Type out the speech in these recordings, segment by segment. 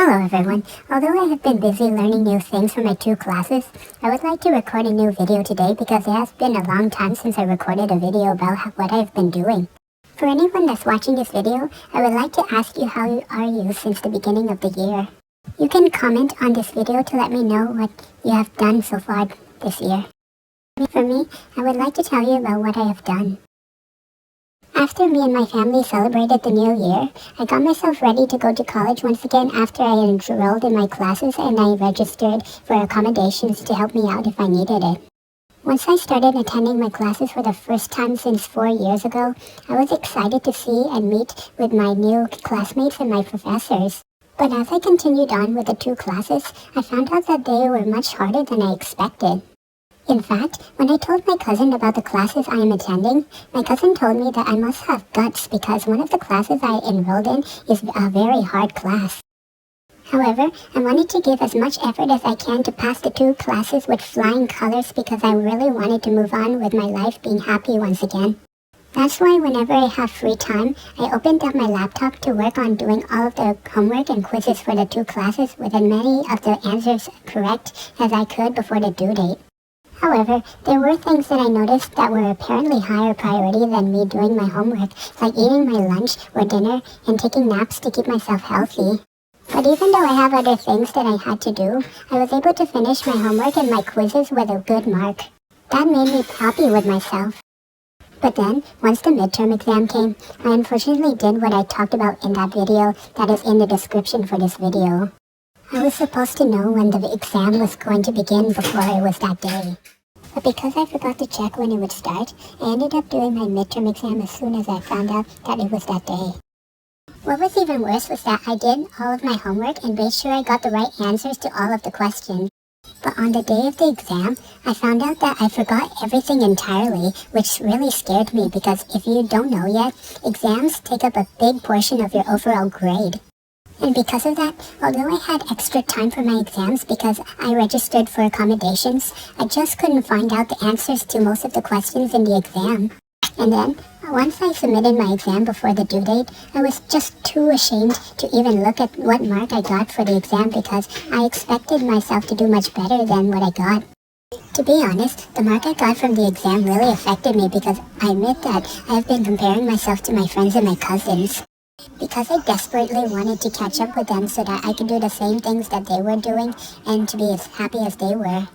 Hello everyone. Although I have been busy learning new things for my 2 classes, I would like to record a new video today because it has been a long time since I recorded a video about what I've been doing. For anyone that's watching this video, I would like to ask you how are you since the beginning of the year. You can comment on this video to let me know what you have done so far this year. For me, I would like to tell you about what I have done. After me and my family celebrated the new year, I got myself ready to go to college once again after I enrolled in my classes and I registered for accommodations to help me out if I needed it. Once I started attending my classes for the first time since 4 years ago, I was excited to see and meet with my new classmates and my professors. But as I continued on with the 2 classes, I found out that they were much harder than I expected. In fact, when I told my cousin about the classes I am attending, my cousin told me that I must have guts because one of the classes I enrolled in is a very hard class. However, I wanted to give as much effort as I can to pass the 2 classes with flying colors because I really wanted to move on with my life being happy once again. That's why whenever I have free time, I opened up my laptop to work on doing all of the homework and quizzes for the 2 classes with as many of the answers correct as I could before the due date. However, there were things that I noticed that were apparently higher priority than me doing my homework, like eating my lunch or dinner and taking naps to keep myself healthy. But even though I have other things that I had to do, I was able to finish my homework and my quizzes with a good mark. That made me happy with myself. But then, once the midterm exam came, I unfortunately did what I talked about in that video that is in the description for this video. I was supposed to know when the exam was going to begin before it was that day. But because I forgot to check when it would start, I ended up doing my midterm exam as soon as I found out that it was that day. What was even worse was that I did all of my homework and made sure I got the right answers to all of the questions. But on the day of the exam, I found out that I forgot everything entirely, which really scared me because if you don't know yet, exams take up a big portion of your overall grade. And because of that, although I had extra time for my exams because I registered for accommodations, I just couldn't find out the answers to most of the questions in the exam. And then, once I submitted my exam before the due date, I was just too ashamed to even look at what mark I got for the exam because I expected myself to do much better than what I got. To be honest, the mark I got from the exam really affected me because I admit that I have been comparing myself to my friends and my cousins. Because I desperately wanted to catch up with them so that I could do the same things that they were doing and to be as happy as they were.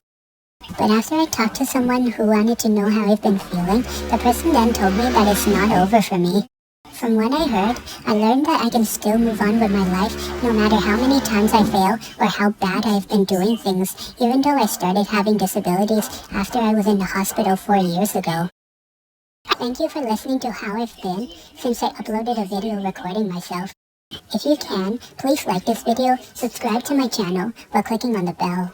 But after I talked to someone who wanted to know how I've been feeling, the person then told me that it's not over for me. From what I heard, I learned that I can still move on with my life no matter how many times I fail or how bad I've been doing things, even though I started having disabilities after I was in the hospital 4 years ago. Thank you for listening to how I've been since I uploaded a video recording myself. If you can, please like this video, subscribe to my channel while clicking on the bell.